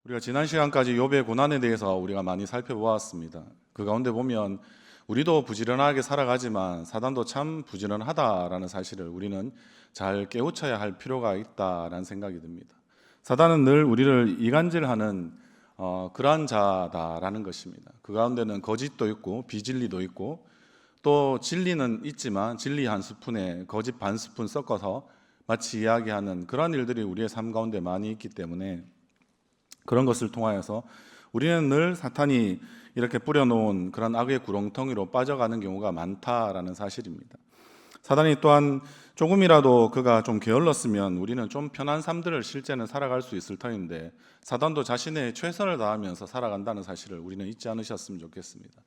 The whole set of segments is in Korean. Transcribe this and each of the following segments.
우리가 지난 시간까지 욥의 고난에 대해서 우리가 많이 살펴보았습니다. 그 가운데 보면 우리도 부지런하게 살아가지만 사단도 참 부지런하다라는 사실을 우리는 잘 깨우쳐야 할 필요가 있다라는 생각이 듭니다. 사단은 늘 우리를 이간질하는 그러한 자다라는 것입니다. 그 가운데는 거짓도 있고 비진리도 있고 또 진리는 있지만 진리 한 스푼에 거짓 반 스푼 섞어서 마치 이야기하는 그런 일들이 우리의 삶 가운데 많이 있기 때문에 그런 것을 통하여서 우리는 늘 사탄이 이렇게 뿌려놓은 그런 악의 구렁텅이로 빠져가는 경우가 많다라는 사실입니다. 사단이 또한 조금이라도 그가 좀 게을렀으면 우리는 좀 편한 삶들을 실제는 살아갈 수 있을 터인데 사단도 자신의 최선을 다하면서 살아간다는 사실을 우리는 잊지 않으셨으면 좋겠습니다.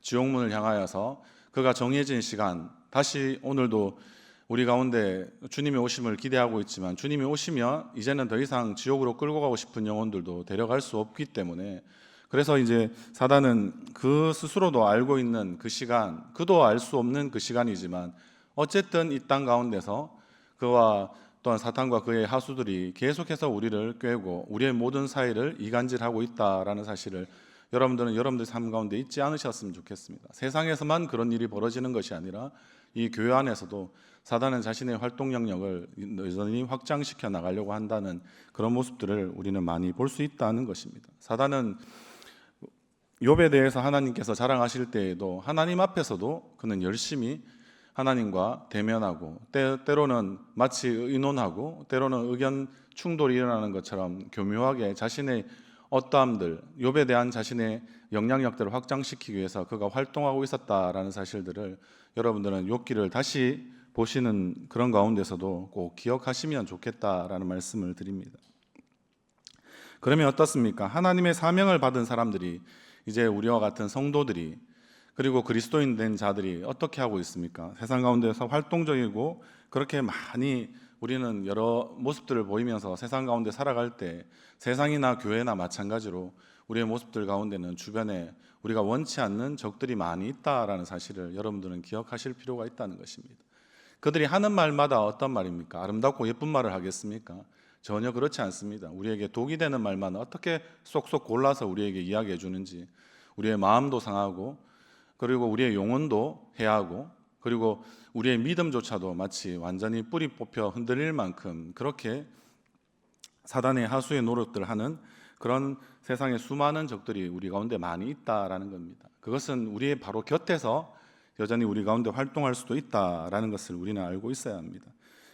지옥문을 향하여서 그가 정해진 시간, 다시 오늘도 우리 가운데 주님의 오심을 기대하고 있지만 주님이 오시면 이제는 더 이상 지옥으로 끌고 가고 싶은 영혼들도 데려갈 수 없기 때문에, 그래서 이제 사단은 그 스스로도 알고 있는 그 시간, 그도 알 수 없는 그 시간이지만 어쨌든 이 땅 가운데서 그와 또한 사탄과 그의 하수들이 계속해서 우리를 꿰고 우리의 모든 사이를 이간질하고 있다라는 사실을 여러분들은 여러분들 삶 가운데 잊지 않으셨으면 좋겠습니다. 세상에서만 그런 일이 벌어지는 것이 아니라 이 교회 안에서도 사단은 자신의 활동 영역을 여전히 확장시켜 나가려고 한다는 그런 모습들을 우리는 많이 볼 수 있다는 것입니다. 사단은 욥에 대해서 하나님께서 자랑하실 때에도 하나님 앞에서도 그는 열심히 하나님과 대면하고 때로는 마치 의논하고 때로는 의견 충돌이 일어나는 것처럼 교묘하게 자신의 어떠함들, 욥에 대한 자신의 영향력들을 확장시키기 위해서 그가 활동하고 있었다라는 사실들을 여러분들은 욥기를 다시 보시는 그런 가운데서도 꼭 기억하시면 좋겠다라는 말씀을 드립니다. 그러면 어떻습니까? 하나님의 사명을 받은 사람들이, 이제 우리와 같은 성도들이, 그리고 그리스도인 된 자들이 어떻게 하고 있습니까? 세상 가운데서 활동적이고 그렇게 많이 우리는 여러 모습들을 보이면서 세상 가운데 살아갈 때 세상이나 교회나 마찬가지로 우리의 모습들 가운데는 주변에 우리가 원치 않는 적들이 많이 있다라는 사실을 여러분들은 기억하실 필요가 있다는 것입니다. 그들이 하는 말마다 어떤 말입니까? 아름답고 예쁜 말을 하겠습니까? 전혀 그렇지 않습니다. 우리에게 독이 되는 말만 어떻게 쏙쏙 골라서 우리에게 이야기해 주는지, 우리의 마음도 상하고 그리고 우리의 영혼도 해하고 그리고 우리의 믿음조차도 마치 완전히 뿌리 뽑혀 흔들릴 만큼 그렇게 사단의 하수의 노릇들 하는 그런 세상의 수많은 적들이 우리 가운데 많이 있다라는 겁니다. 그것은 우리의 바로 곁에서 여전히 우리 가운데 활동할 수도 있다라는 것을 우리는 알고 있어야 합니다.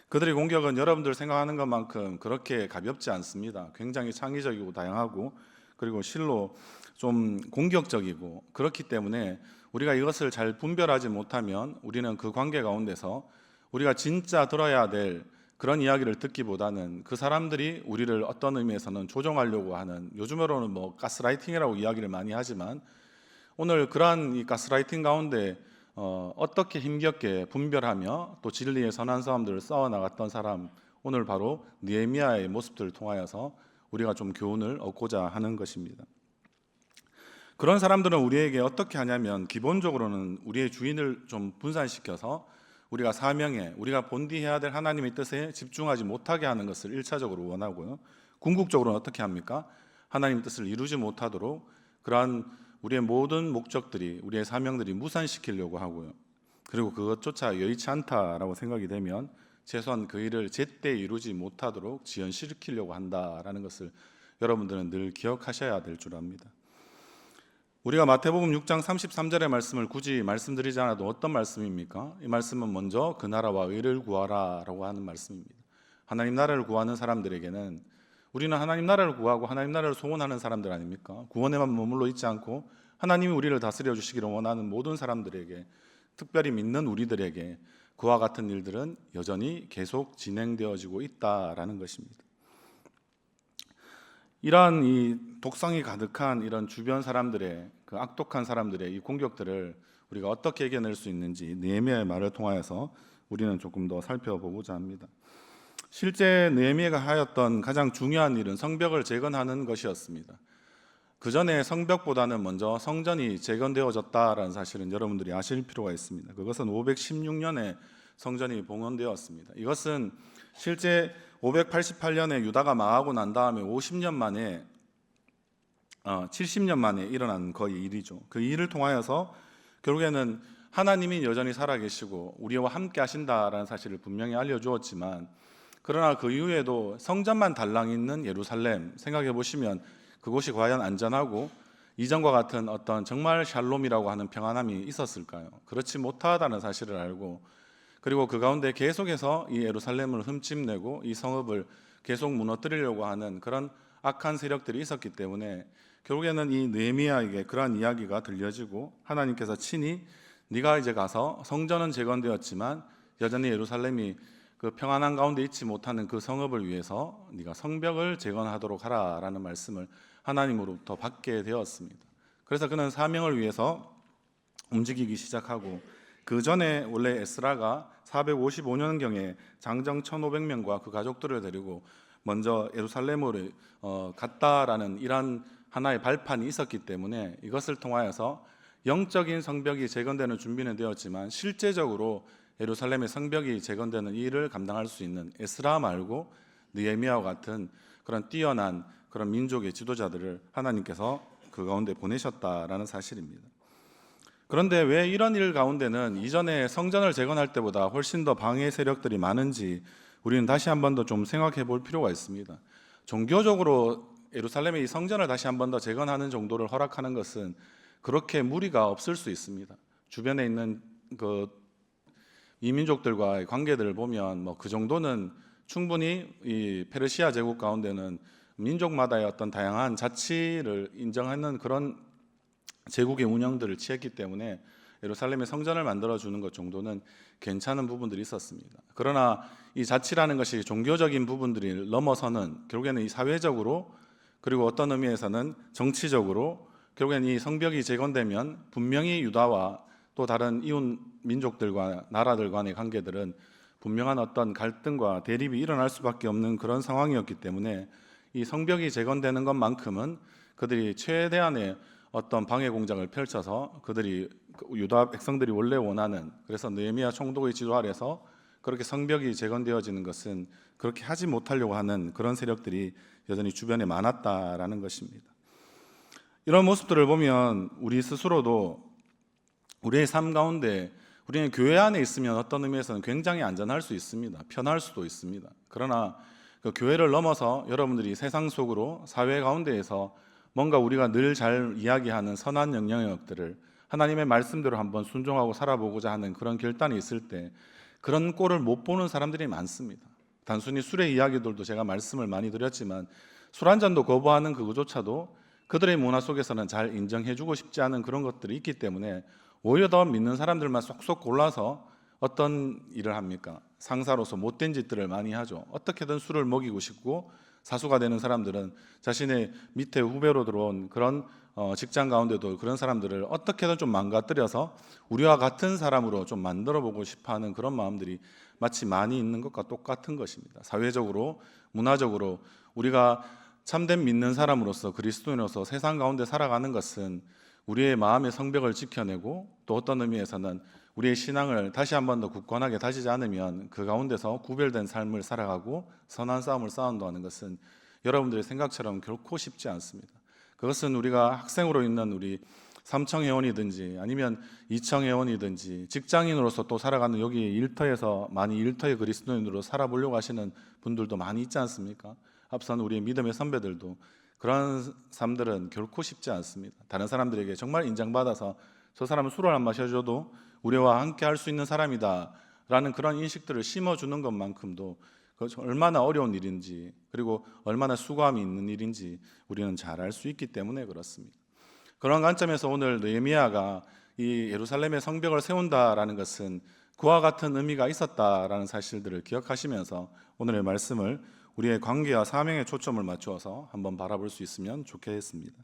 그들의 공격은 여러분들 생각하는 것만큼 그렇게 가볍지 않습니다. 굉장히 창의적이고 다양하고 그리고 실로 좀 공격적이고 그렇기 때문에 우리가 이것을 잘 분별하지 못하면 우리는 그 관계 가운데서 우리가 진짜 들어야 될 그런 이야기를 듣기보다는 그 사람들이 우리를 어떤 의미에서는 조종하려고 하는, 요즘으로는 뭐 가스라이팅이라고 이야기를 많이 하지만 오늘 그러한 이 가스라이팅 가운데 어떻게 힘겹게 분별하며 또 진리의 선한 싸움들을 싸워 나갔던 사람, 오늘 바로 느헤미야의 모습들을 통하여서 우리가 좀 교훈을 얻고자 하는 것입니다. 그런 사람들은 우리에게 어떻게 하냐면 기본적으로는 우리의 주인을 좀 분산시켜서 우리가 사명에, 우리가 본디해야 될 하나님의 뜻에 집중하지 못하게 하는 것을 1차적으로 원하고요. 궁극적으로는 어떻게 합니까? 하나님의 뜻을 이루지 못하도록 그러한 우리의 모든 목적들이, 우리의 사명들이 무산시키려고 하고요. 그리고 그것조차 여의치 않다라고 생각이 되면 최소한 그 일을 제때 이루지 못하도록 지연시키려고 한다라는 것을 여러분들은 늘 기억하셔야 될 줄 압니다. 우리가 마태복음 6장 33절의 말씀을 굳이 말씀드리지 않아도 어떤 말씀입니까? 이 말씀은 먼저 그 나라와 의를 구하라 라고 하는 말씀입니다. 하나님 나라를 구하는 사람들에게는, 우리는 하나님 나라를 구하고 하나님 나라를 소원하는 사람들 아닙니까? 구원에만 머물러 있지 않고 하나님이 우리를 다스려 주시기를 원하는 모든 사람들에게, 특별히 믿는 우리들에게 그와 같은 일들은 여전히 계속 진행되어지고 있다라는 것입니다. 이러한 이 독성이 가득한 이런 주변 사람들의, 그 악독한 사람들의 이 공격들을 우리가 어떻게 이겨낼 수 있는지 느헤미야의 말을 통하여서 우리는 조금 더 살펴보고자 합니다. 실제 느헤미야가 하였던 가장 중요한 일은 성벽을 재건하는 것이었습니다. 그 전에 성벽보다는 먼저 성전이 재건되어졌다라는 사실은 여러분들이 아실 필요가 있습니다. 그것은 516년에 성전이 봉헌되었습니다. 이것은 실제 588년에 유다가 망하고 난 다음에 50년 만에 70년 만에 일어난 거의 일이죠. 그 일을 통하여서 결국에는 하나님이 여전히 살아계시고 우리와 함께 하신다라는 사실을 분명히 알려주었지만, 그러나 그 이후에도 성전만 달랑 있는 예루살렘 생각해 보시면 그곳이 과연 안전하고 이전과 같은 어떤 정말 샬롬이라고 하는 평안함이 있었을까요? 그렇지 못하다는 사실을 알고, 그리고 그 가운데 계속해서 이 예루살렘을 흠집내고 이 성읍을 계속 무너뜨리려고 하는 그런 악한 세력들이 있었기 때문에 결국에는 이 느헤미야에게 그러한 이야기가 들려지고, 하나님께서 친히 네가 이제 가서 성전은 재건되었지만 여전히 예루살렘이 그 평안한 가운데 있지 못하는 그 성읍을 위해서 네가 성벽을 재건하도록 하라라는 말씀을 하나님으로부터 받게 되었습니다. 그래서 그는 사명을 위해서 움직이기 시작하고, 그 전에 원래 에스라가 455년경에 장정 1,500명과 그 가족들을 데리고 먼저 예루살렘으로 갔다라는 이러한 하나의 발판이 있었기 때문에 이것을 통하여서 영적인 성벽이 재건되는 준비는 되었지만 실제적으로 예루살렘의 성벽이 재건되는 일을 감당할 수 있는 에스라 말고 느헤미야와 같은 그런 뛰어난 그런 민족의 지도자들을 하나님께서 그 가운데 보내셨다라는 사실입니다. 그런데 왜 이런 일 가운데는 이전에 성전을 재건할 때보다 훨씬 더 방해 세력들이 많은지 우리는 다시 한 번 더 좀 생각해 볼 필요가 있습니다. 종교적으로 예루살렘의 이 성전을 다시 한 번 더 재건하는 정도를 허락하는 것은 그렇게 무리가 없을 수 있습니다. 주변에 있는 그 이민족들과의 관계들을 보면 뭐 그 정도는 충분히 이 페르시아 제국 가운데는 민족마다의 어떤 다양한 자치를 인정하는 그런 제국의 운영들을 취했기 때문에 예루살렘에 성전을 만들어 주는 것 정도는 괜찮은 부분들이 있었습니다. 그러나 이 자치라는 것이 종교적인 부분들이 넘어서는 결국에는 이 사회적으로, 그리고 어떤 의미에서는 정치적으로 결국에는 이 성벽이 재건되면 분명히 유다와 또 다른 이웃 민족들과 나라들 간의 관계들은 분명한 어떤 갈등과 대립이 일어날 수밖에 없는 그런 상황이었기 때문에 이 성벽이 재건되는 것만큼은 그들이 최대한의 어떤 방해 공작을 펼쳐서 그들이 유다 백성들이 원래 원하는, 그래서 느헤미야 총독의 지도 아래서 그렇게 성벽이 재건되어지는 것은 그렇게 하지 못하려고 하는 그런 세력들이 여전히 주변에 많았다라는 것입니다. 이런 모습들을 보면 우리 스스로도 우리의 삶 가운데 우리는 교회 안에 있으면 어떤 의미에서는 굉장히 안전할 수 있습니다. 편할 수도 있습니다. 그러나 그 교회를 넘어서 여러분들이 세상 속으로 사회 가운데에서 뭔가 우리가 늘 잘 이야기하는 선한 영향력들을 하나님의 말씀대로 한번 순종하고 살아보고자 하는 그런 결단이 있을 때 그런 꼴을 못 보는 사람들이 많습니다. 단순히 술의 이야기들도 제가 말씀을 많이 드렸지만 술 한 잔도 거부하는 그거조차도 그들의 문화 속에서는 잘 인정해주고 싶지 않은 그런 것들이 있기 때문에 오히려 더 믿는 사람들만 쏙쏙 골라서 어떤 일을 합니까? 상사로서 못된 짓들을 많이 하죠. 어떻게든 술을 먹이고 싶고, 사수가 되는 사람들은 자신의 밑에 후배로 들어온 그런 직장 가운데도 그런 사람들을 어떻게든 좀 망가뜨려서 우리와 같은 사람으로 좀 만들어 보고 싶어하는 그런 마음들이 마치 많이 있는 것과 똑같은 것입니다. 사회적으로, 문화적으로 우리가 참된 믿는 사람으로서, 그리스도인으로서 세상 가운데 살아가는 것은 우리의 마음의 성벽을 지켜내고, 또 어떤 의미에서는 우리의 신앙을 다시 한 번 더 굳건하게 다지지 않으면 그 가운데서 구별된 삶을 살아가고 선한 싸움을 싸운다는 것은 여러분들의 생각처럼 결코 쉽지 않습니다. 그것은 우리가 학생으로 있는 우리 삼청회원이든지 아니면 이청회원이든지 직장인으로서 또 살아가는 여기 일터에서 많이 일터의 그리스도인으로 살아보려고 하시는 분들도 많이 있지 않습니까? 앞선 우리의 믿음의 선배들도 그런 삶들은 결코 쉽지 않습니다. 다른 사람들에게 정말 인정받아서 저 사람은 술을 안 마셔줘도 우리와 함께 할 수 있는 사람이다 라는 그런 인식들을 심어주는 것만큼도 얼마나 어려운 일인지, 그리고 얼마나 수고함이 있는 일인지 우리는 잘 알 수 있기 때문에 그렇습니다. 그런 관점에서 오늘 느헤미야가 이 예루살렘의 성벽을 세운다라는 것은 그와 같은 의미가 있었다라는 사실들을 기억하시면서 오늘의 말씀을 우리의 관계와 사명에 초점을 맞추어서 한번 바라볼 수 있으면 좋겠습니다.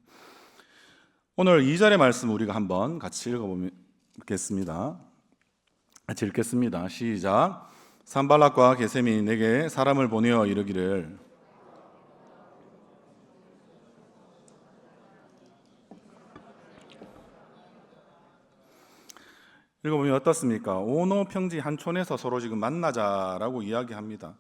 오늘 2절의 말씀 우리가 한번 같이 읽어보겠습니다. 같이 읽겠습니다. 시작. 산발락과 게셈이 내게 사람을 보내어 이르기를 읽어보면 어떻습니까? 오노 평지 한 촌에서 서로 지금 만나자라고 이야기합니다.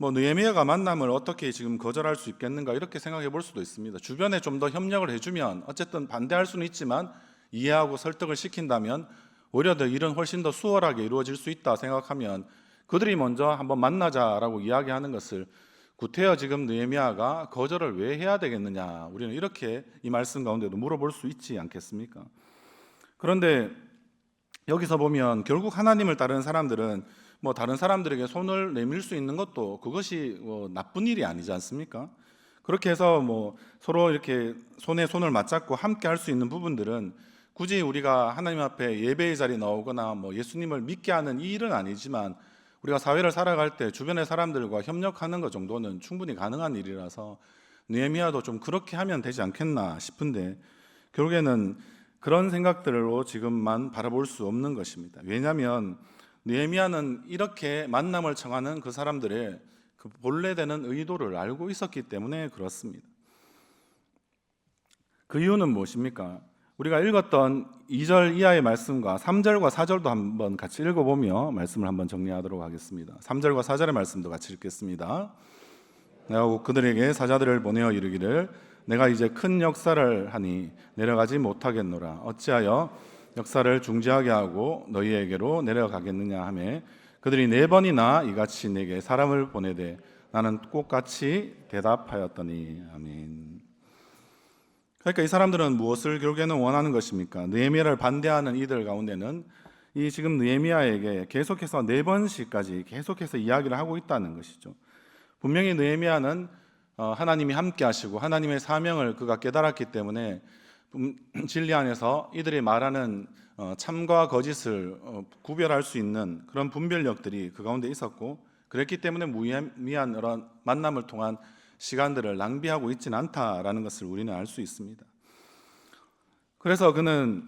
뭐 느헤미야가 만남을 어떻게 지금 거절할 수 있겠는가 이렇게 생각해 볼 수도 있습니다. 주변에 좀 더 협력을 해주면 어쨌든 반대할 수는 있지만 이해하고 설득을 시킨다면 오히려 더 일은 훨씬 더 수월하게 이루어질 수 있다 생각하면 그들이 먼저 한번 만나자라고 이야기하는 것을 구태여 지금 느헤미야가 거절을 왜 해야 되겠느냐, 우리는 이렇게 이 말씀 가운데도 물어볼 수 있지 않겠습니까? 그런데 여기서 보면 결국 하나님을 따르는 사람들은 뭐 다른 사람들에게 손을 내밀 수 있는 것도 그것이 나쁜 일이 아니지 않습니까? 그렇게 해서 뭐 서로 이렇게 손에 손을 맞잡고 함께 할 수 있는 부분들은 굳이 우리가 하나님 앞에 예배의 자리에 나오거나 뭐 예수님을 믿게 하는 이 일은 아니지만 우리가 사회를 살아갈 때 주변의 사람들과 협력하는 것 정도는 충분히 가능한 일이라서 느헤미야도 좀 그렇게 하면 되지 않겠나 싶은데 결국에는 그런 생각들로 지금만 바라볼 수 없는 것입니다. 왜냐하면 느헤미야는 이렇게 만남을 청하는 그 사람들의 그 본래 되는 의도를 알고 있었기 때문에 그렇습니다. 그 이유는 무엇입니까? 우리가 읽었던 2절 이하의 말씀과 3절과 4절도 한번 같이 읽어보며 말씀을 한번 정리하도록 하겠습니다. 3절과 4절의 말씀도 같이 읽겠습니다. 내가 그들에게 사자들을 보내어 이르기를 내가 이제 큰 역사를 하니 내려가지 못하겠노라. 어찌하여 역사를 중지하게 하고 너희에게로 내려가겠느냐 하며 그들이 4번이나 이같이 내게 사람을 보내되 나는 똑같이 대답하였더니. 아멘. 그러니까 이 사람들은 무엇을 결국에는 원하는 것입니까? 느헤미야를 반대하는 이들 가운데는 이 지금 느헤미야에게 계속해서 4번씩까지 계속해서 이야기를 하고 있다는 것이죠. 분명히 느헤미야는 하나님이 함께 하시고 하나님의 사명을 그가 깨달았기 때문에 진리 안에서 이들이 말하는 참과 거짓을 구별할 수 있는 그런 분별력들이 그 가운데 있었고 그랬기 때문에 무의미한 그런 만남을 통한 시간들을 낭비하고 있지는 않다라는 것을 우리는 알 수 있습니다. 그래서 그는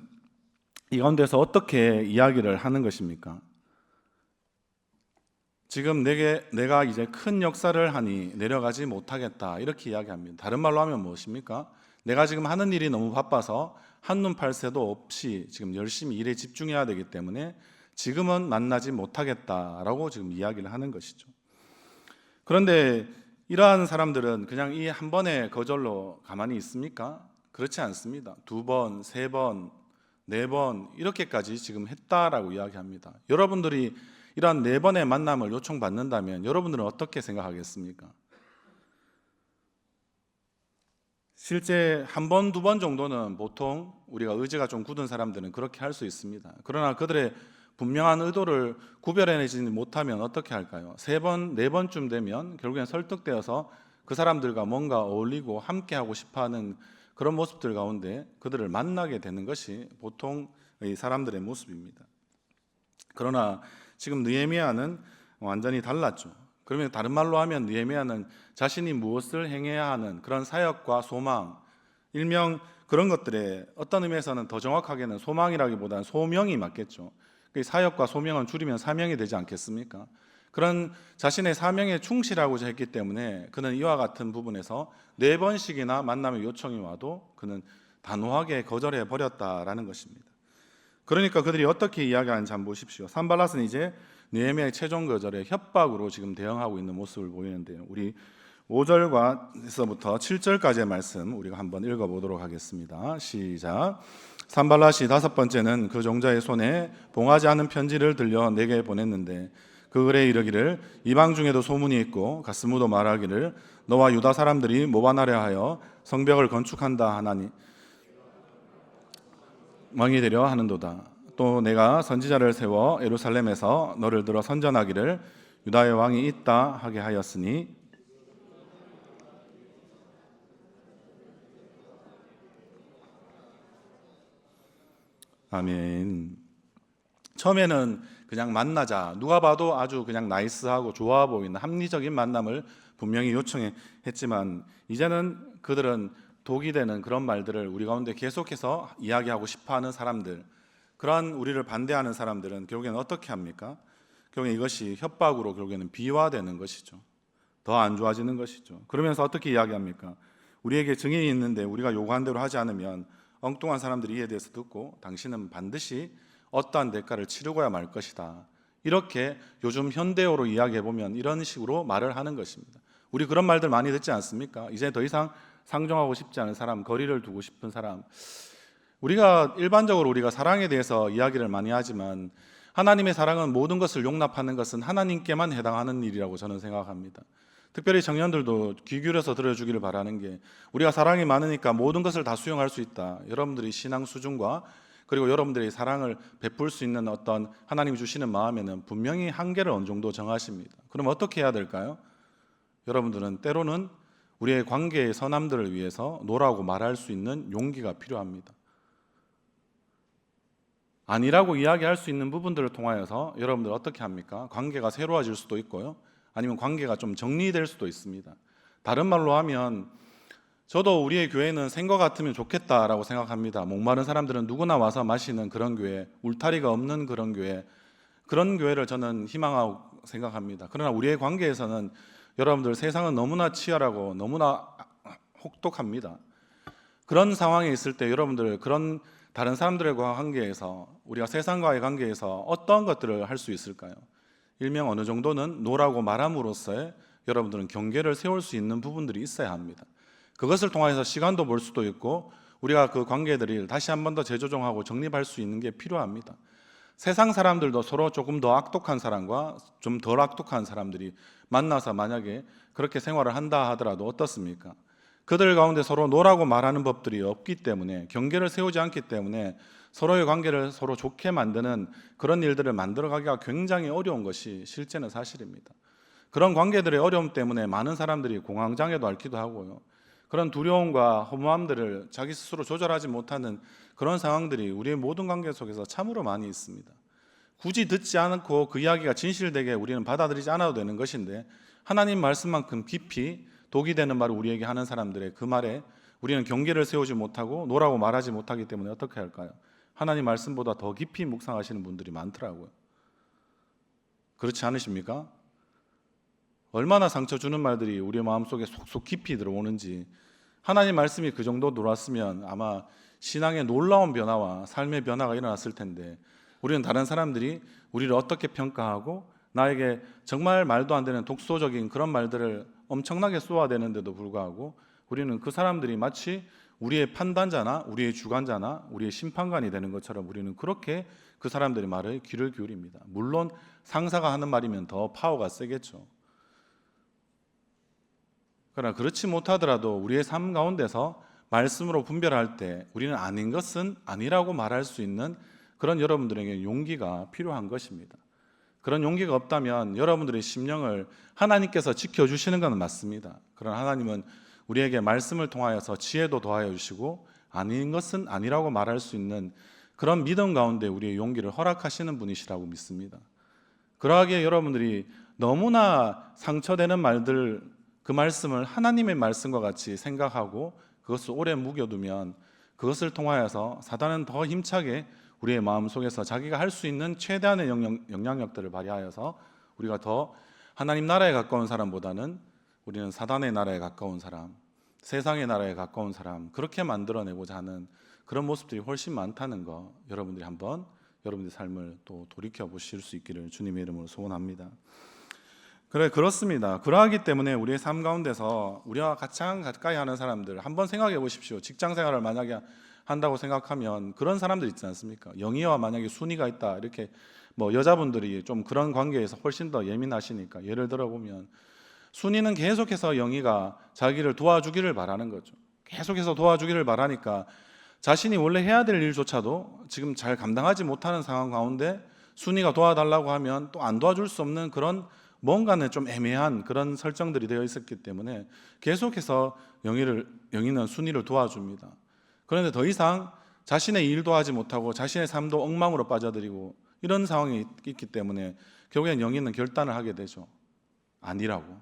이 가운데서 어떻게 이야기를 하는 것입니까? 지금 내가 이제 큰 역사를 하니 내려가지 못하겠다 이렇게 이야기합니다. 다른 말로 하면 무엇입니까? 내가 지금 하는 일이 너무 바빠서 한눈 팔 새도 없이 지금 열심히 일에 집중해야 되기 때문에 지금은 만나지 못하겠다라고 지금 이야기를 하는 것이죠. 그런데 이러한 사람들은 그냥 이 한 번의 거절로 가만히 있습니까? 그렇지 않습니다. 2번, 3번, 4번 이렇게까지 지금 했다라고 이야기합니다. 여러분들이 이러한 4번의 만남을 요청받는다면 여러분들은 어떻게 생각하겠습니까? 실제 1번, 2번 정도는 보통 우리가 의지가 좀 굳은 사람들은 그렇게 할 수 있습니다. 그러나 그들의 분명한 의도를 구별해내지 못하면 어떻게 할까요? 3번, 4번쯤 되면 결국엔 설득되어서 그 사람들과 뭔가 어울리고 함께하고 싶어하는 그런 모습들 가운데 그들을 만나게 되는 것이 보통 이 사람들의 모습입니다. 그러나 지금 느헤미야는 완전히 달랐죠. 그러면 다른 말로 하면 느헤미야는 자신이 무엇을 행해야 하는 그런 사역과 소망, 일명 그런 것들에 어떤 의미에서는 더 정확하게는 소망이라기보다는 소명이 맞겠죠. 사역과 소명은 줄이면 사명이 되지 않겠습니까? 그런 자신의 사명에 충실하고자 했기 때문에 그는 이와 같은 부분에서 4번씩이나 만남의 요청이 와도 그는 단호하게 거절해 버렸다라는 것입니다. 그러니까 그들이 어떻게 이야기하는지 한번 보십시오. 산발랏은 이제 느헤미야의 최종 거절에 협박으로 지금 대응하고 있는 모습을 보이는데요. 우리 5절에서부터 7절까지의 말씀 우리가 한번 읽어보도록 하겠습니다. 시작. 산발랏이 5번째는 그 종자의 손에 봉하지 않은 편지를 들려 내게 보냈는데 그 글에 이르기를 이방 중에도 소문이 있고 가스무도 말하기를 너와 유다 사람들이 모반하려 하여 성벽을 건축한다 하나니 왕이 되려 하는도다. 또 내가 선지자를 세워 예루살렘에서 너를 들어 선전하기를 유다의 왕이 있다 하게 하였으니 아멘. 처음에는 그냥 만나자, 누가 봐도 아주 그냥 나이스하고 좋아 보이는 합리적인 만남을 분명히 요청했지만 이제는 그들은 독이 되는 그런 말들을 우리 가운데 계속해서 이야기하고 싶어하는 사람들, 그러한 우리를 반대하는 사람들은 결국에는 어떻게 합니까? 결국엔 이것이 협박으로 결국에는 비화되는 것이죠. 더 안 좋아지는 것이죠. 그러면서 어떻게 이야기합니까? 우리에게 증인이 있는데 우리가 요구한 대로 하지 않으면 엉뚱한 사람들이 이에 대해서 듣고 당신은 반드시 어떠한 대가를 치르고야 말 것이다. 이렇게 요즘 현대어로 이야기해보면 이런 식으로 말을 하는 것입니다. 우리 그런 말들 많이 듣지 않습니까? 이제 더 이상 상종하고 싶지 않은 사람, 거리를 두고 싶은 사람. 일반적으로 우리가 사랑에 대해서 이야기를 많이 하지만 하나님의 사랑은 모든 것을 용납하는 것은 하나님께만 해당하는 일이라고 저는 생각합니다. 특별히 청년들도 귀 기울여서 들어주기를 바라는 게, 우리가 사랑이 많으니까 모든 것을 다 수용할 수 있다. 여러분들이 신앙 수준과 그리고 여러분들이 사랑을 베풀 수 있는 어떤 하나님이 주시는 마음에는 분명히 한계를 어느 정도 정하십니다. 그럼 어떻게 해야 될까요? 여러분들은 때로는 우리의 관계의 선함들을 위해서 노라고 말할 수 있는 용기가 필요합니다. 아니라고 이야기할 수 있는 부분들을 통하여서 여러분들 어떻게 합니까? 관계가 새로워질 수도 있고요, 아니면 관계가 좀 정리될 수도 있습니다. 다른 말로 하면 저도 우리의 교회는 생과 같으면 좋겠다라고 생각합니다. 목마른 사람들은 누구나 와서 마시는 그런 교회, 울타리가 없는 그런 교회, 그런 교회를 저는 희망하고 생각합니다. 그러나 우리의 관계에서는 여러분들, 세상은 너무나 치열하고 너무나 혹독합니다. 그런 상황에 있을 때 여러분들, 그런 다른 사람들과 관계에서, 우리가 세상과의 관계에서 어떤 것들을 할 수 있을까요? 일명 어느 정도는 노라고 말함으로써 여러분들은 경계를 세울 수 있는 부분들이 있어야 합니다. 그것을 통해서 시간도 벌 수도 있고, 우리가 그 관계들을 다시 한 번 더 재조정하고 정립할 수 있는 게 필요합니다. 세상 사람들도 서로 조금 더 악독한 사람과 좀 덜 악독한 사람들이 만나서 만약에 그렇게 생활을 한다 하더라도 어떻습니까? 그들 가운데 서로 노라고 말하는 법들이 없기 때문에, 경계를 세우지 않기 때문에 서로의 관계를 서로 좋게 만드는 그런 일들을 만들어가기가 굉장히 어려운 것이 실제는 사실입니다. 그런 관계들의 어려움 때문에 많은 사람들이 공황장애도 앓기도 하고요, 그런 두려움과 허무함들을 자기 스스로 조절하지 못하는 그런 상황들이 우리의 모든 관계 속에서 참으로 많이 있습니다. 굳이 듣지 않고 그 이야기가 진실되게 우리는 받아들이지 않아도 되는 것인데, 하나님 말씀만큼 깊이 독이 되는 말을 우리에게 하는 사람들의 그 말에 우리는 경계를 세우지 못하고 노라고 말하지 못하기 때문에 어떻게 할까요? 하나님 말씀보다 더 깊이 묵상하시는 분들이 많더라고요. 그렇지 않으십니까? 얼마나 상처 주는 말들이 우리 마음속에 속속 깊이 들어오는지, 하나님 말씀이 그 정도 들어왔으면 아마 신앙의 놀라운 변화와 삶의 변화가 일어났을 텐데, 우리는 다른 사람들이 우리를 어떻게 평가하고 나에게 정말 말도 안 되는 독소적인 그런 말들을 엄청나게 쏘아대는데도 불구하고 우리는 그 사람들이 마치 우리의 판단자나 우리의 주관자나 우리의 심판관이 되는 것처럼 우리는 그렇게 그 사람들의 말에 귀를 기울입니다. 물론 상사가 하는 말이면 더 파워가 세겠죠. 그러나 그렇지 못하더라도 우리의 삶 가운데서 말씀으로 분별할 때 우리는 아닌 것은 아니라고 말할 수 있는 그런 여러분들에게 용기가 필요한 것입니다. 그런 용기가 없다면 여러분들의 심령을 하나님께서 지켜주시는 건 맞습니다. 그러나 하나님은 우리에게 말씀을 통하여서 지혜도 더하여 주시고 아닌 것은 아니라고 말할 수 있는 그런 믿음 가운데 우리의 용기를 허락하시는 분이시라고 믿습니다. 그러하기에 여러분들이 너무나 상처되는 말들, 그 말씀을 하나님의 말씀과 같이 생각하고 그것을 오래 묵여두면 그것을 통하여서 사단은 더 힘차게 우리의 마음속에서 자기가 할 수 있는 최대한의 영향력들을 발휘하여서 우리가 더 하나님 나라에 가까운 사람보다는 우리는 사단의 나라에 가까운 사람, 세상의 나라에 가까운 사람, 그렇게 만들어내고자 하는 그런 모습들이 훨씬 많다는 거, 여러분들이 한번 여러분들의 삶을 또 돌이켜 보실 수 있기를 주님의 이름으로 소원합니다. 그렇습니다. 그러하기 때문에 우리의 삶 가운데서 우리와 가장 가까이 하는 사람들 한번 생각해 보십시오. 직장 생활을 만약에 한다고 생각하면 그런 사람들 있지 않습니까? 영희와 만약에 순희가 있다, 이렇게 여자분들이 좀 그런 관계에서 훨씬 더 예민하시니까, 예를 들어 보면 순희는 계속해서 영희가 자기를 도와주기를 바라는 거죠. 계속해서 도와주기를 바라니까 자신이 원래 해야 될 일조차도 지금 잘 감당하지 못하는 상황 가운데 순희가 도와달라고 하면 또 안 도와줄 수 없는 그런 뭔가는 좀 애매한 그런 설정들이 되어 있었기 때문에 계속해서 영희는 순희를 도와줍니다. 그런데 더 이상 자신의 일도 하지 못하고 자신의 삶도 엉망으로 빠져들이고 이런 상황이 있기 때문에 결국엔 영희는 결단을 하게 되죠. 아니라고,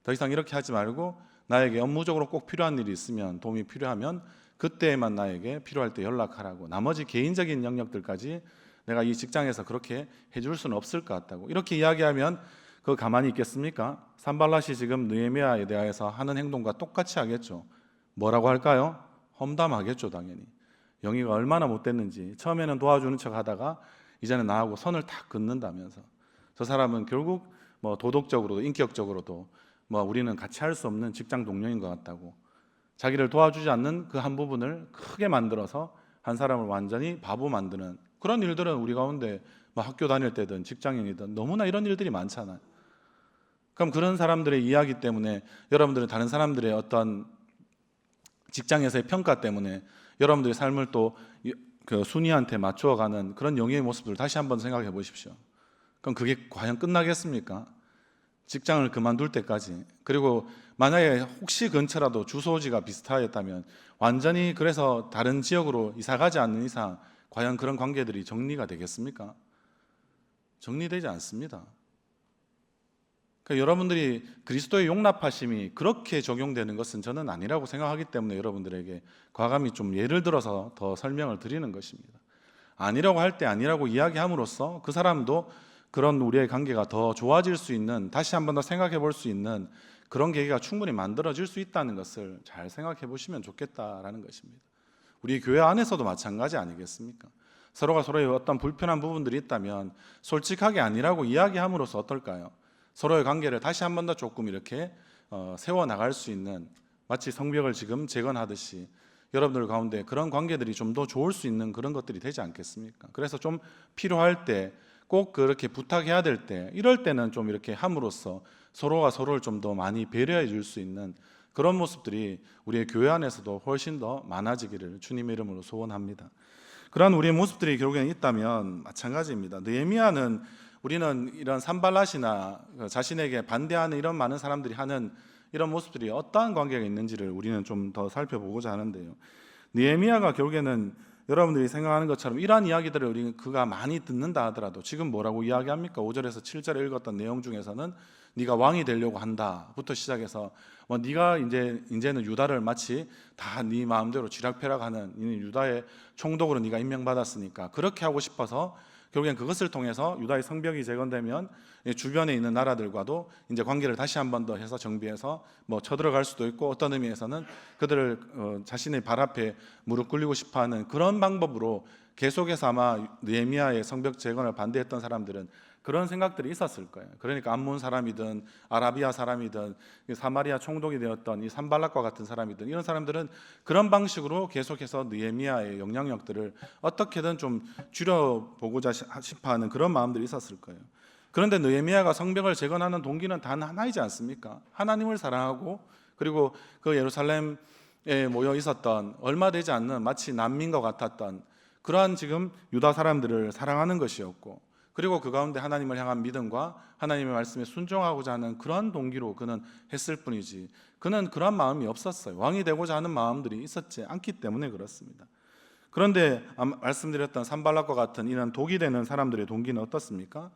더 이상 이렇게 하지 말고 나에게 업무적으로 꼭 필요한 일이 있으면, 도움이 필요하면 그때만 나에게 필요할 때 연락하라고, 나머지 개인적인 영역들까지 내가 이 직장에서 그렇게 해줄 수는 없을 것 같다고, 이렇게 이야기하면 그거 가만히 있겠습니까? 산발랏이 지금 느헤미야에 대해서 하는 행동과 똑같이 하겠죠. 뭐라고 할까요? 험담하겠죠, 당연히. 영희가 얼마나 못됐는지, 처음에는 도와주는 척 하다가 이제는 나하고 선을 탁 긋는다면서. 저 사람은 결국 뭐 도덕적으로도 인격적으로도 뭐 우리는 같이 할 수 없는 직장 동료인 것 같다고, 자기를 도와주지 않는 그 한 부분을 크게 만들어서 한 사람을 완전히 바보 만드는 그런 일들은 우리 가운데 뭐 학교 다닐 때든 직장인이든 너무나 이런 일들이 많잖아요. 그럼 그런 사람들의 이야기 때문에 여러분들은 다른 사람들의 어떤 직장에서의 평가 때문에 여러분들의 삶을 또 그 순위한테 맞추어가는 그런 영예의 모습들을 다시 한번 생각해 보십시오. 그럼 그게 과연 끝나겠습니까? 직장을 그만둘 때까지. 그리고 만약에 혹시 근처라도 주소지가 비슷하였다면 완전히 그래서 다른 지역으로 이사 가지 않는 이상 과연 그런 관계들이 정리가 되겠습니까? 정리되지 않습니다. 그러니까 여러분들이 그리스도의 용납하심이 그렇게 적용되는 것은 저는 아니라고 생각하기 때문에 여러분들에게 과감히 좀 예를 들어서 더 설명을 드리는 것입니다. 아니라고 할 때 아니라고 이야기함으로써 그 사람도 그런 우리의 관계가 더 좋아질 수 있는, 다시 한번 더 생각해 볼 수 있는 그런 계기가 충분히 만들어질 수 있다는 것을 잘 생각해 보시면 좋겠다라는 것입니다. 우리 교회 안에서도 마찬가지 아니겠습니까? 서로가 서로의 어떤 불편한 부분들이 있다면 솔직하게 아니라고 이야기함으로써 어떨까요? 서로의 관계를 다시 한 번 더 조금 이렇게 세워나갈 수 있는, 마치 성벽을 지금 재건하듯이 여러분들 가운데 그런 관계들이 좀 더 좋을 수 있는 그런 것들이 되지 않겠습니까? 그래서 좀 필요할 때, 꼭 그렇게 부탁해야 될 때, 이럴 때는 좀 이렇게 함으로써 서로가 서로를 좀 더 많이 배려해 줄 수 있는 그런 모습들이 우리의 교회 안에서도 훨씬 더 많아지기를 주님의 이름으로 소원합니다. 그런 우리의 모습들이 결국에는 있다면 마찬가지입니다. 느헤미야는, 우리는 이런 산발랏이나 자신에게 반대하는 이런 많은 사람들이 하는 이런 모습들이 어떠한 관계가 있는지를 우리는 좀 더 살펴보고자 하는데요. 느헤미야가 결국에는 여러분들이 생각하는 것처럼 이러한 이야기들을 우리는 그가 많이 듣는다 하더라도 지금 뭐라고 이야기합니까? 5절에서 7절에 읽었던 내용 중에서는 네가 왕이 되려고 한다부터 시작해서 뭐 네가 이제는 유다를 마치 다 네 마음대로 쥐락펴락하는, 유다의 총독으로 네가 임명받았으니까 그렇게 하고 싶어서 결국엔 그것을 통해서 유다의 성벽이 재건되면 주변에 있는 나라들과도 이제 관계를 다시 한 번 더 해서 정비해서 뭐 쳐들어갈 수도 있고, 어떤 의미에서는 그들을 자신의 발 앞에 무릎 꿇리고 싶어하는 그런 방법으로 계속해서 아마 느헤미야의 성벽 재건을 반대했던 사람들은 그런 생각들이 있었을 거예요. 그러니까 암몬 사람이든 아라비아 사람이든 사마리아 총독이 되었던 이 산발락과 같은 사람이든 이런 사람들은 그런 방식으로 계속해서 느헤미야의 영향력들을 어떻게든 좀 줄여보고자 싶어하는 그런 마음들이 있었을 거예요. 그런데 느헤미야가 성벽을 재건하는 동기는 단 하나이지 않습니까? 하나님을 사랑하고, 그리고 그 예루살렘에 모여 있었던 얼마 되지 않는 마치 난민과 같았던 그러한 지금 유다 사람들을 사랑하는 것이었고, 그리고 그 가운데 하나님을 향한 믿음과 하나님의 말씀에 순종하고자 하는 그런 동기로 그는 했을 뿐이지, 그는 그런 마음이 없었어요. 왕이 되고자 하는 마음들이 있었지 않기 때문에 그렇습니다. 그런데 말씀드렸던 산발락과 같은 이런 독이 되는 사람들의 동기는 어떻습니까?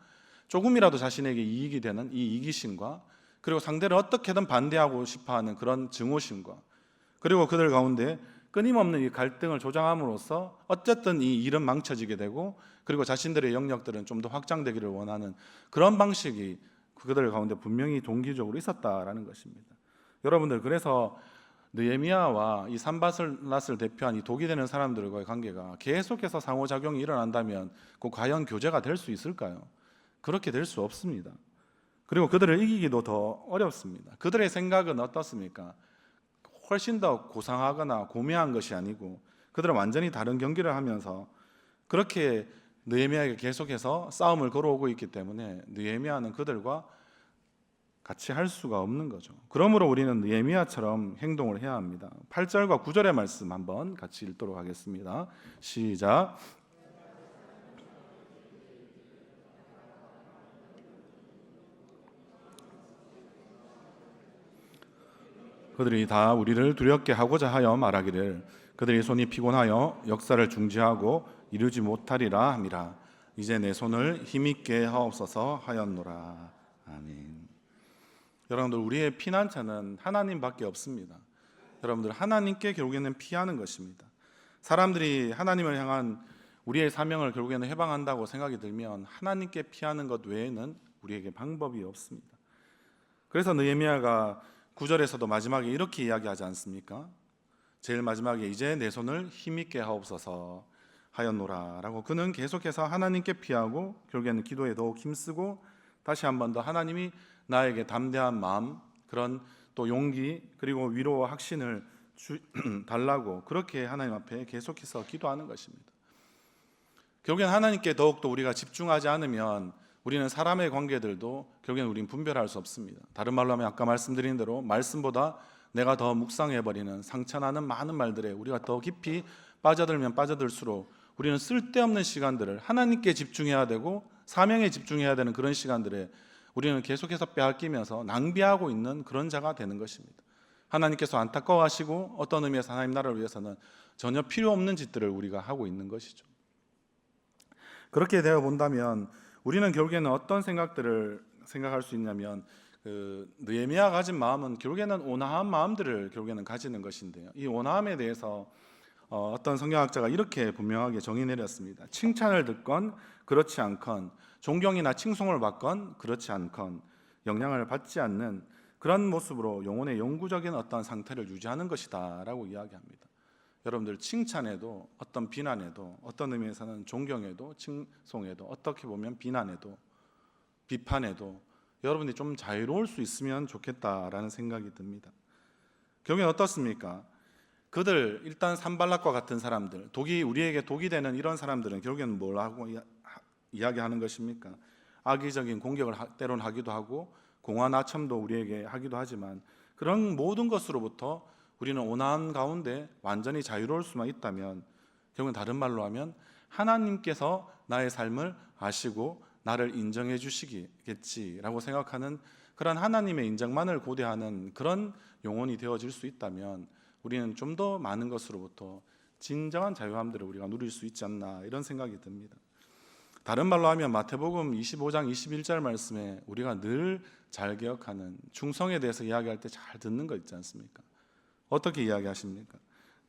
조금이라도 자신에게 이익이 되는 이 이기심과, 그리고 상대를 어떻게든 반대하고 싶어하는 그런 증오심과, 그리고 그들 가운데 끊임없는 이 갈등을 조장함으로써 어쨌든 이 일은 망쳐지게 되고, 그리고 자신들의 영역들은 좀 더 확장되기를 원하는 그런 방식이 그들 가운데 분명히 동기적으로 있었다라는 것입니다. 여러분들, 그래서 느헤미야와 이 산발랏을 대표한 이 독이 되는 사람들과의 관계가 계속해서 상호작용이 일어난다면 그 과연 교제가 될 수 있을까요? 그렇게 될 수 없습니다. 그리고 그들을 이기기도 더 어렵습니다. 그들의 생각은 어떻습니까? 훨씬 더 고상하거나 고매한 것이 아니고 그들은 완전히 다른 경기를 하면서 그렇게 느헤미야에게 계속해서 싸움을 걸어오고 있기 때문에 느헤미야는 그들과 같이 할 수가 없는 거죠. 그러므로 우리는 느헤미야처럼 행동을 해야 합니다. 8절과 9절의 말씀 한번 같이 읽도록 하겠습니다. 시작. 그들이 다 우리를 두렵게 하고자 하여 말하기를 그들이 손이 피곤하여 역사를 중지하고 이루지 못하리라 함이라. 이제 내 손을 힘있게 하옵소서 하였노라. 아멘. 여러분들, 우리의 피난처는 하나님밖에 없습니다. 여러분들, 하나님께 결국에는 피하는 것입니다. 사람들이 하나님을 향한 우리의 사명을 결국에는 해방한다고 생각이 들면 하나님께 피하는 것 외에는 우리에게 방법이 없습니다. 그래서 느헤미야가 9절에서도 마지막에 이렇게 이야기하지 않습니까? 제일 마지막에 이제 내 손을 힘있게 하옵소서 하였노라 라고, 그는 계속해서 하나님께 피하고 결국에는 기도에 더욱 힘쓰고 다시 한 번 더 하나님이 나에게 담대한 마음, 그런 또 용기, 그리고 위로와 확신을 달라고 그렇게 하나님 앞에 계속해서 기도하는 것입니다. 결국엔 하나님께 더욱더 우리가 집중하지 않으면 우리는 사람의 관계들도 결국엔 우리는 분별할 수 없습니다. 다른 말로 하면 아까 말씀드린 대로 말씀보다 내가 더 묵상해버리는 상처나는 많은 말들에 우리가 더 깊이 빠져들면 빠져들수록 우리는 쓸데없는 시간들을 하나님께 집중해야 되고 사명에 집중해야 되는 그런 시간들에 우리는 계속해서 빼앗기면서 낭비하고 있는 그런 자가 되는 것입니다. 하나님께서 안타까워하시고 어떤 의미에서 하나님 나라를 위해서는 전혀 필요 없는 짓들을 우리가 하고 있는 것이죠. 그렇게 되어 본다면 우리는 결국에는 어떤 생각들을 생각할 수 있냐면 느헤미야가 가진 마음은 결국에는 온화한 마음들을 결국에는 가지는 것인데요. 이 온화함에 대해서 어떤 성경학자가 이렇게 분명하게 정의 내렸습니다. 칭찬을 듣건 그렇지 않건, 존경이나 칭송을 받건 그렇지 않건 영향을 받지 않는 그런 모습으로 영혼의 영구적인 어떤 상태를 유지하는 것이다 라고 이야기합니다. 여러분들 칭찬에도 어떤 비난에도 어떤 의미에서는 존경에도 칭송에도 어떻게 보면 비난에도 비판에도 여러분들이 좀 자유로울 수 있으면 좋겠다라는 생각이 듭니다. 결국엔 어떻습니까? 그들 일단 산발락과 같은 사람들, 우리에게 독이 되는 이런 사람들은 결국엔 뭘 하고 이야기하는 것입니까? 악의적인 공격을 때론 하기도 하고 공화 나첨도 우리에게 하기도 하지만 그런 모든 것으로부터 우리는 온화한 가운데 완전히 자유로울 수만 있다면 결국은 다른 말로 하면 하나님께서 나의 삶을 아시고 나를 인정해 주시겠지라고 생각하는 그런 하나님의 인정만을 고대하는 그런 영혼이 되어질 수 있다면 우리는 좀 더 많은 것으로부터 진정한 자유함들을 우리가 누릴 수 있지 않나 이런 생각이 듭니다. 다른 말로 하면 마태복음 25장 21절 말씀에 우리가 늘 잘 기억하는 충성에 대해서 이야기할 때 잘 듣는 거 있지 않습니까? 어떻게 이야기하십니까?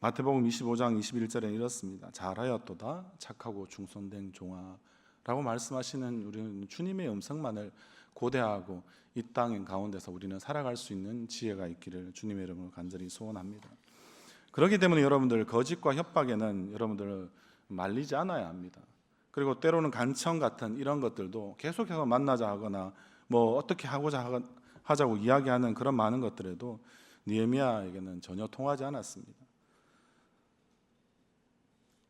마태복음 25장 21절에 이렇습니다. 잘하였도다 착하고 충성된 종아라고 말씀하시는 우리는 주님의 음성만을 고대하고 이 땅 가운데서 우리는 살아갈 수 있는 지혜가 있기를 주님의 이름으로 간절히 소원합니다. 그렇기 때문에 여러분들 거짓과 협박에는 여러분들 말리지 않아야 합니다. 그리고 때로는 간청 같은 이런 것들도 계속해서 만나자 하거나 뭐 어떻게 하자고 이야기하는 그런 많은 것들에도 느헤미야에게는 전혀 통하지 않았습니다.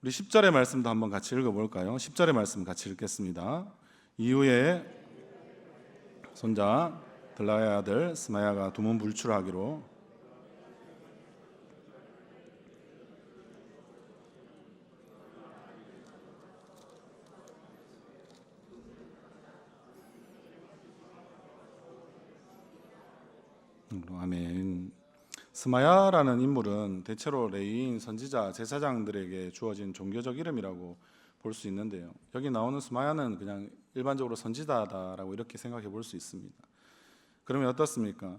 우리 10절의 말씀도 한번 같이 읽어볼까요? 10절의 말씀 같이 읽겠습니다. 이후에 손자 들라야의 아들 스마야가 두문 불출하기로 아멘. 스마야라는 인물은 대체로 레위인, 선지자, 제사장들에게 주어진 종교적 이름이라고 볼 수 있는데요. 여기 나오는 스마야는 그냥 일반적으로 선지자다라고 이렇게 생각해 볼 수 있습니다. 그러면 어떻습니까?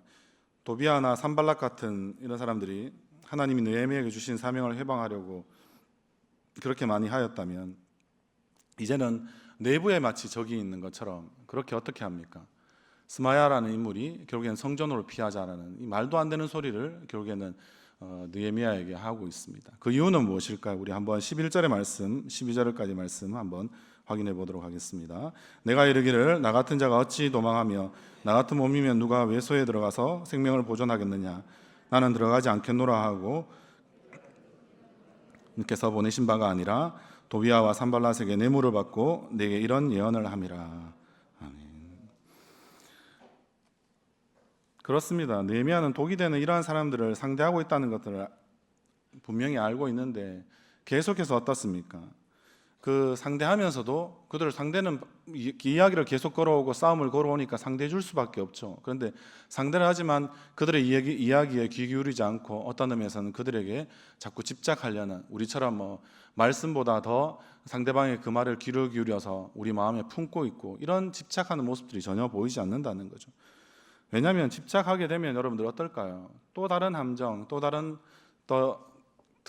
도비아나 산발락 같은 이런 사람들이 하나님이 느헤미야에게 주신 사명을 해방하려고 그렇게 많이 하였다면 이제는 내부에 마치 적이 있는 것처럼 그렇게 어떻게 합니까? 스마야라는 인물이 결국엔 성전으로 피하자라는 이 말도 안 되는 소리를 결국에는 느헤미야에게 하고 있습니다. 그 이유는 무엇일까요? 우리 한번 11절의 말씀, 12절까지 말씀 한번 확인해 보도록 하겠습니다. 내가 이르기를 나 같은 자가 어찌 도망하며 나 같은 몸이면 누가 외소에 들어가서 생명을 보존하겠느냐? 나는 들어가지 않겠노라 하고 께서 보내신 바가 아니라 도비아와 산발랏에게 뇌물을 받고 내게 이런 예언을 함이라. 그렇습니다. 느헤미야는 독이 되는 이러한 사람들을 상대하고 있다는 것들을 분명히 알고 있는데 계속해서 어떻습니까? 그 상대하면서도 그들을 상대는 이야기를 계속 걸어오고 싸움을 걸어오니까 상대해 줄 수밖에 없죠. 그런데 상대를 하지만 그들의 이야기에 귀 기울이지 않고 어떤 의미에서는 그들에게 자꾸 집착하려는, 우리처럼 뭐 말씀보다 더 상대방의 그 말을 귀를 기울여서 우리 마음에 품고 있고 이런 집착하는 모습들이 전혀 보이지 않는다는 거죠. 왜냐하면 집착하게 되면 여러분들 어떨까요? 또 다른 함정, 또 다른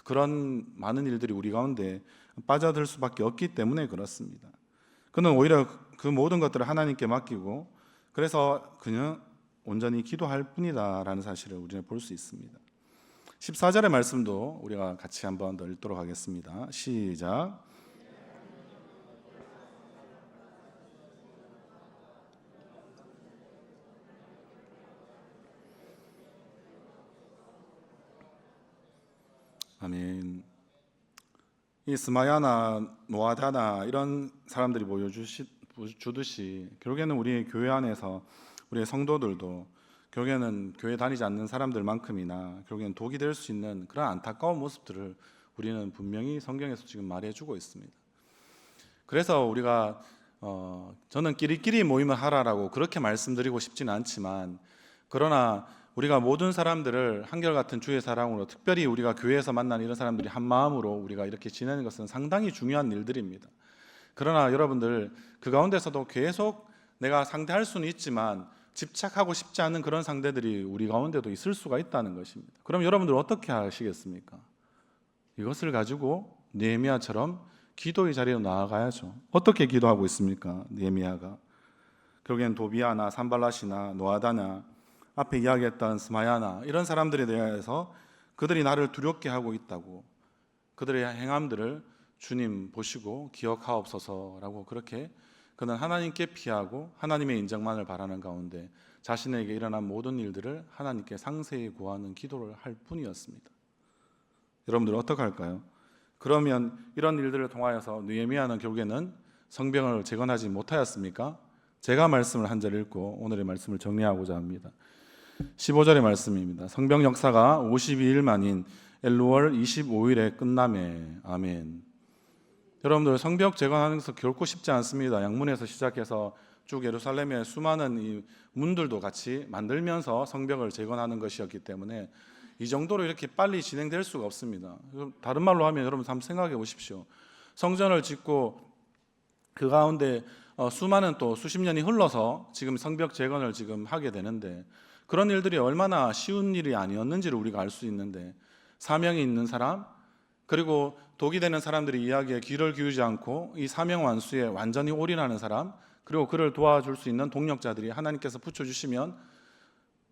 그런 많은 일들이 우리 가운데 빠져들 수밖에 없기 때문에 그렇습니다. 그는 오히려 그 모든 것들을 하나님께 맡기고 그래서 그냥 온전히 기도할 뿐이다라는 사실을 우리는 볼 수 있습니다. 14절의 말씀도 우리가 같이 한번 더 읽도록 하겠습니다. 시작. 아멘. 이 스마야나 노아다나 이런 사람들이 보여주듯이 결국에는 우리 교회 안에서 우리의 성도들도 결국에는 교회 다니지 않는 사람들만큼이나 결국에는 독이 될 수 있는 그런 안타까운 모습들을 우리는 분명히 성경에서 지금 말해주고 있습니다. 그래서 우리가 저는 끼리끼리 모임을 하라라고 그렇게 말씀드리고 싶지는 않지만, 그러나 우리가 모든 사람들을 한결같은 주의 사랑으로, 특별히 우리가 교회에서 만난 이런 사람들이 한 마음으로 우리가 이렇게 지내는 것은 상당히 중요한 일들입니다. 그러나 여러분들, 그 가운데서도 계속 내가 상대할 수는 있지만 집착하고 싶지 않은 그런 상대들이 우리 가운데도 있을 수가 있다는 것입니다. 그럼 여러분들 어떻게 하시겠습니까? 이것을 가지고 느헤미야처럼 기도의 자리로 나아가야죠. 어떻게 기도하고 있습니까? 느헤미야가 결국엔 도비아나 산발랏이나 노아다나, 앞에 이야기했던 스마야나 이런 사람들에 대해서 그들이 나를 두렵게 하고 있다고, 그들의 행함들을 주님 보시고 기억하옵소서라고, 그렇게 그는 하나님께 피하고 하나님의 인정만을 바라는 가운데 자신에게 일어난 모든 일들을 하나님께 상세히 구하는 기도를 할 뿐이었습니다. 여러분들 어떻게 할까요? 그러면 이런 일들을 통하여서 느헤미야는 결국에는 성벽을 재건하지 못하였습니까? 제가 말씀을 한 절 읽고 오늘의 말씀을 정리하고자 합니다. 15절의 말씀입니다. 성벽 역사가 52일 만인 엘루월 25일에 끝나매. 아멘. 여러분들, 성벽 재건하는 것은 결코 쉽지 않습니다. 양문에서 시작해서 쭉 예루살렘의 수많은 이 문들도 같이 만들면서 성벽을 재건하는 것이었기 때문에 이 정도로 이렇게 빨리 진행될 수가 없습니다. 다른 말로 하면 여러분 한번 생각해 보십시오. 성전을 짓고 그 가운데 수많은 또 수십 년이 흘러서 지금 성벽 재건을 지금 하게 되는데, 그런 일들이 얼마나 쉬운 일이 아니었는지를 우리가 알 수 있는데, 사명이 있는 사람, 그리고 독이 되는 사람들이 이야기에 귀를 기울이지 않고 이 사명 완수에 완전히 올인하는 사람, 그리고 그를 도와줄 수 있는 동력자들이 하나님께서 붙여주시면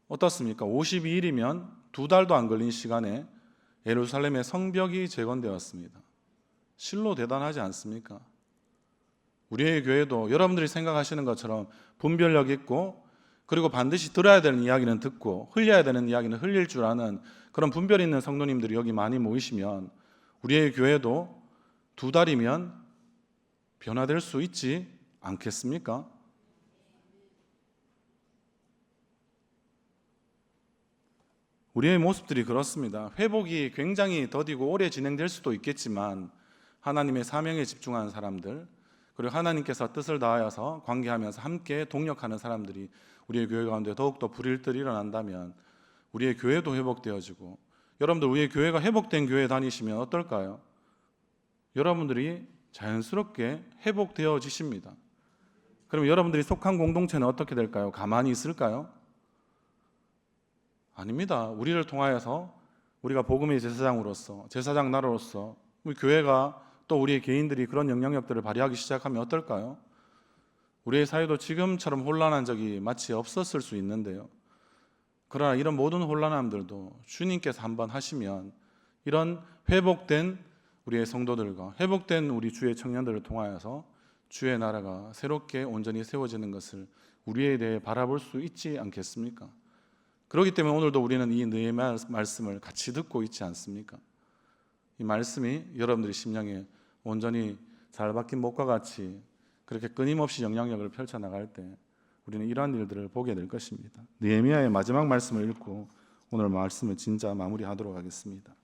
어떻습니까? 52일이면 2달도 안 걸린 시간에 예루살렘의 성벽이 재건되었습니다. 실로 대단하지 않습니까? 우리의 교회도 여러분들이 생각하시는 것처럼 분별력 있고, 그리고 반드시 들어야 되는 이야기는 듣고 흘려야 되는 이야기는 흘릴 줄 아는 그런 분별 있는 성도님들이 여기 많이 모이시면 우리의 교회도 2달이면 변화될 수 있지 않겠습니까? 우리의 모습들이 그렇습니다. 회복이 굉장히 더디고 오래 진행될 수도 있겠지만, 하나님의 사명에 집중하는 사람들, 그리고 하나님께서 뜻을 다하여서 관계하면서 함께 동력하는 사람들이 우리의 교회 가운데 더욱더 불일들이 일어난다면 우리의 교회도 회복되어지고, 여러분들 우리의 교회가 회복된 교회 다니시면 어떨까요? 여러분들이 자연스럽게 회복되어지십니다. 그럼 여러분들이 속한 공동체는 어떻게 될까요? 가만히 있을까요? 아닙니다. 우리를 통하여서 우리가 복음의 제사장으로서, 제사장 나라로서 우리 교회가 또 우리의 개인들이 그런 영향력들을 발휘하기 시작하면 어떨까요? 우리의 사회도 지금처럼 혼란한 적이 마치 없었을 수 있는데요. 그러나 이런 모든 혼란함들도 주님께서 한번 하시면 이런 회복된 우리의 성도들과 회복된 우리 주의 청년들을 통하여서 주의 나라가 새롭게 온전히 세워지는 것을 우리에 대해 바라볼 수 있지 않겠습니까? 그렇기 때문에 오늘도 우리는 이 느헤미야 말씀을 같이 듣고 있지 않습니까? 이 말씀이 여러분들의 심령에 온전히 잘 박힌 목과 같이 그렇게 끊임없이 영향력을 펼쳐나갈 때 우리는 이러한 일들을 보게 될 것입니다. 느헤미야의 마지막 말씀을 읽고 오늘 말씀을 진짜 마무리하도록 하겠습니다.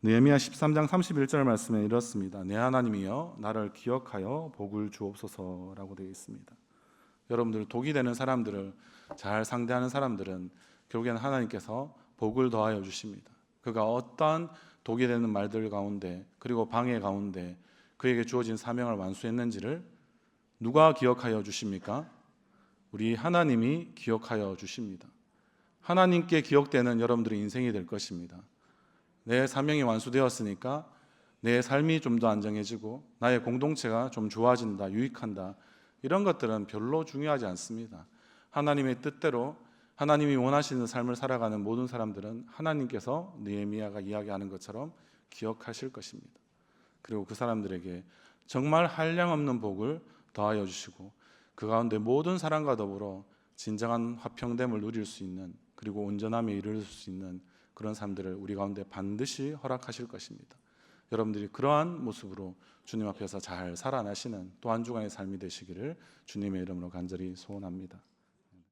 느헤미야 13장 31절 말씀에 이렇습니다. 내 하나님이여 나를 기억하여 복을 주옵소서라고 되어 있습니다. 여러분들, 독이 되는 사람들을 잘 상대하는 사람들은 결국에는 하나님께서 복을 더하여 주십니다. 그가 어떠한 독이 되는 말들 가운데, 그리고 방해 가운데 그에게 주어진 사명을 완수했는지를 누가 기억하여 주십니까? 우리 하나님이 기억하여 주십니다. 하나님께 기억되는 여러분들의 인생이 될 것입니다. 내 사명이 완수되었으니까 내 삶이 좀 더 안정해지고 나의 공동체가 좀 좋아진다, 유익한다, 이런 것들은 별로 중요하지 않습니다. 하나님의 뜻대로 하나님이 원하시는 삶을 살아가는 모든 사람들은 하나님께서 느헤미야가 이야기하는 것처럼 기억하실 것입니다. 그리고 그 사람들에게 정말 한량없는 복을 더하여 주시고 그 가운데 모든 사람과 더불어 진정한 화평됨을 누릴 수 있는, 그리고 온전함에 이를 수 있는 그런 삶들을 우리 가운데 반드시 허락하실 것입니다. 여러분들이 그러한 모습으로 주님 앞에서 잘 살아나시는 또 한 주간의 삶이 되시기를 주님의 이름으로 간절히 소원합니다.